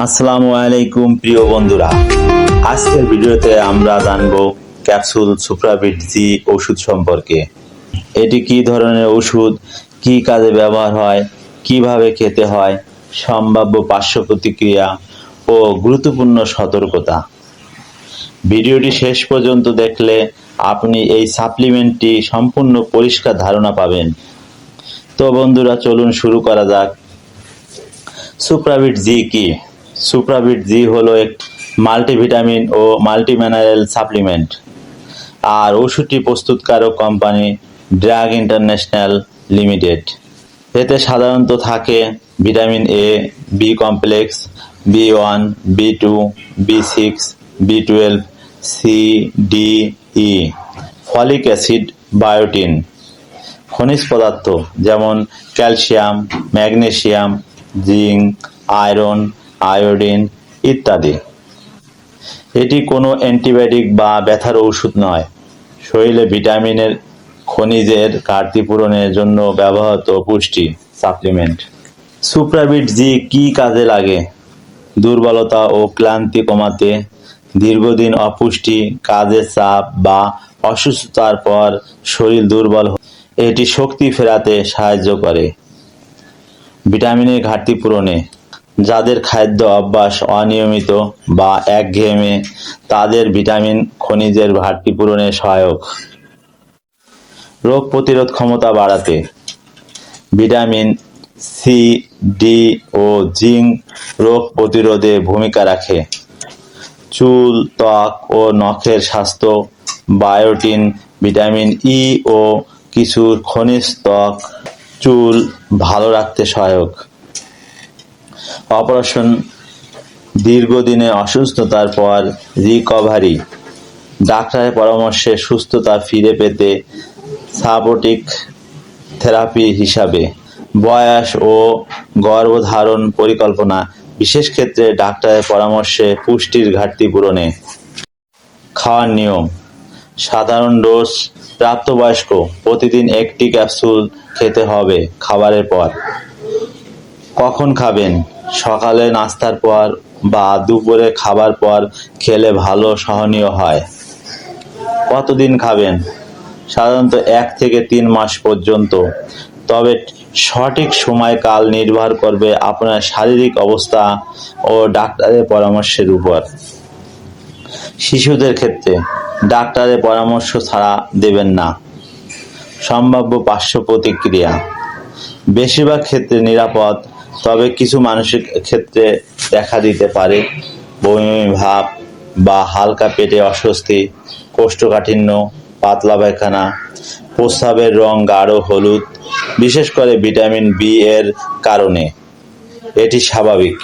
আসসালামু আলাইকুম প্রিয় বন্ধুরা, আজকের ভিডিওতে আমরা জানবো ক্যাপসুল সুপ্রাবিট জি ওষুধ সম্পর্কে। এটি কি ধরনের ওষুধ, কি কাজে ব্যবহার হয়, কিভাবে খেতে হয়, সম্ভাব্য পার্শ্ব প্রতিক্রিয়া ও গুরুত্বপূর্ণ সতর্কতা। ভিডিওটি শেষ পর্যন্ত দেখলে আপনি এই সাপ্লিমেন্টটি সম্পূর্ণ পরিষ্কার ধারণা পাবেন। তো বন্ধুরা, চলুন শুরু করা যাক। সুপ্রাবিট জি কি? সুপ্রাবিট জি হলো এক মাল্টিভিটামিন ও মাল্টিমিনারেল সাপ্লিমেন্ট, আর ওষুধটি প্রস্তুতকারক কোম্পানি ড্রাগ ইন্টারন্যাশনাল লিমিটেড। এতে সাধারণত থাকে ভিটামিন এ, বি কমপ্লেক্স, বি1, বি2, বি6, বি12, C, D, E, folic acid, biotin, খনিজ পদার্থ যেমন calcium, magnesium, zinc, iron, iodine ইত্যাদি। এটি কোনো অ্যান্টিবায়োটিক বা ব্যথার ওষুধ নয়। শরীরে ভিটামিনের খনিজের ঘাটতি পূরণের জন্য ব্যবহৃত পুষ্টি সাপ্লিমেন্ট। সুপ্রাবিট জি কি কাজে লাগে? দুর্বলতা ও ক্লান্তি কমাতে, দীর্ঘদিন অপুষ্টি, কাজের চাপ বা অসুস্থতার পর শরীর দুর্বল এটি শক্তি ফেরাতে সাহায্য করে। ভিটামিনের ঘাটতি পূরণে, যাদের খাদ্য অভ্যাস অনিয়মিত বা একঘেয়েমি তাদের ভিটামিন খনিজের ঘাটতি পূরণে সহায়ক। রোগ প্রতিরোধ ক্ষমতা বাড়াতে, ভিটামিন সি, ডি ও জিঙ্ক রোগ প্রতিরোধে ভূমিকা রাখে। চুল, ত্বক ও নখের স্বাস্থ্য, বায়োটিন, ভিটামিন ই ও কিছু খনিজ ত্বক, চুল ভালো রাখতে সহায়ক। অপারেশন, দীর্ঘদিনের অসুস্থতার পর রিকভারি, ডাক্তারের পরামর্শে সুস্থতা ফিরে পেতে সাপোর্টিভ থেরাপি হিসাবে। বয়স ও গর্ভধারণ পরিকল্পনা, বিশেষ ক্ষেত্রে ডাক্তারের পরামর্শে পুষ্টির ঘাটতি পূরণে। খাওয়ার নিয়ম, সাধারণ ডোজ, প্রাপ্তবয়স্ক প্রতিদিন একটি ক্যাপসুল খেতে হবে খাবারের পর। কখন খাবেন? সকালে নাস্তার পর বা দুপুরে খাবার পর খেলে ভালো সহনীয় হয়। কতদিন খাবেন? সাধারণত 1 থেকে 3 মাস পর্যন্ত, তবে সঠিক সময়কাল নির্ভর করবে আপনার শারীরিক অবস্থা ও ডাক্তারের পরামর্শের উপর। শিশুদের ক্ষেত্রে ডাক্তারের পরামর্শ ছাড়া দেবেন না। সম্ভাব্য পার্শ্ব প্রতিক্রিয়া, বেশিরভাগ ক্ষেত্রে নিরাপদ, তবে কিছু মানুষের ক্ষেত্রে দেখা দিতে পারে বমি ভাব বা হালকা পেটে অস্বস্তি, কোষ্ঠকাঠিন্য, পাতলা পায়খানা, প্রস্রাবের রং গাঢ় হলুদ, বিশেষ করে ভিটামিন বি এর কারণে। এটি স্বাভাবিক।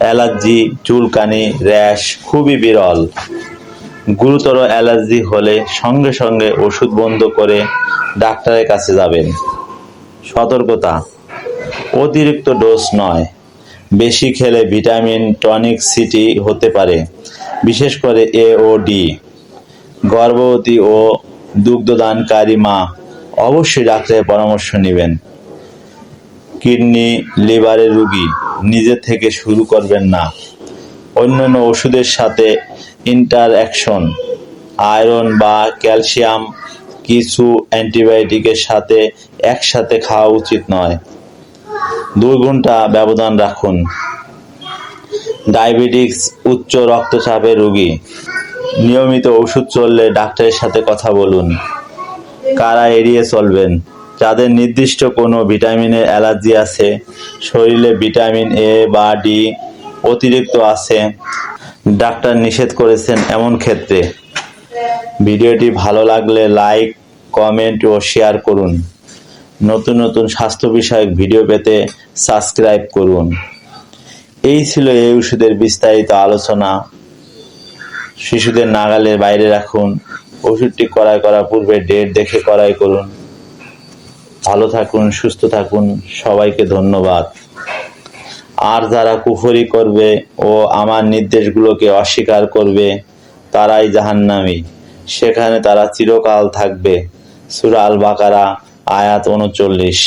অ্যালার্জি, চুলকানি, র্যাশ খুবই বিরল। গুরুতর অ্যালার্জি হলে সঙ্গে সঙ্গে ওষুধ বন্ধ করে ডাক্তারের কাছে যাবেন। সতর্কতা, অতিরিক্ত ডোজ নয়। বেশি খেলে ভিটামিন টক্সিসিটি হতে পারে, বিশেষ করে এ ও ডি। গর্ভবতী ও দুগ্ধদানকারী মা অবশ্যই ডাক্তারের পরামর্শ নেবেন। কিডনি, লিভারের রোগী নিজে থেকে শুরু করবেন না। অন্যান্য ওষুধের সাথে ইন্টারঅ্যাকশন, আয়রন বা ক্যালসিয়াম কিছু অ্যান্টিবায়োটিকের সাথে একসাথে খাওয়া উচিত নয়। 2 ঘন্টা ব্যবধান রাখুন। ডায়াবেটিস, উচ্চ রক্তচাপের রোগী নিয়মিত ওষুধ চললে ডাক্তারের সাথে কথা বলুন। কারা এড়িয়ে চলবেন? যাদের নির্দিষ্ট কোনো ভিটামিনের অ্যালার্জি আছে, শরীরে ভিটামিন এ বা ডি অতিরিক্ত আছে, ডাক্তার নিষেধ করেছেন এমন ক্ষেত্রে। ভিডিওটি ভালো লাগলে লাইক, কমেন্ট ও শেয়ার করুন। নতুন নতুন স্বাস্থ্য বিষয়ক ভিডিও পেতে সাবস্ক্রাইব করুন। এই ছিল এই ওষুধের বিস্তারিত আলোচনা। শিশুদের নাগালের বাইরে রাখুন। ওষুধটি ক্রয় করার পূর্বে ডেট দেখে ক্রয় করুন। ভালো থাকুন, সুস্থ থাকুন। সবাইকে ধন্যবাদ। আর যারা কুফরি করবে ও আমার নির্দেশগুলোকে অস্বীকার করবে তারাই জাহান্নামী, সেখানে তারা চিরকাল থাকবে। সূরা আল বাকারা আয়াত 39।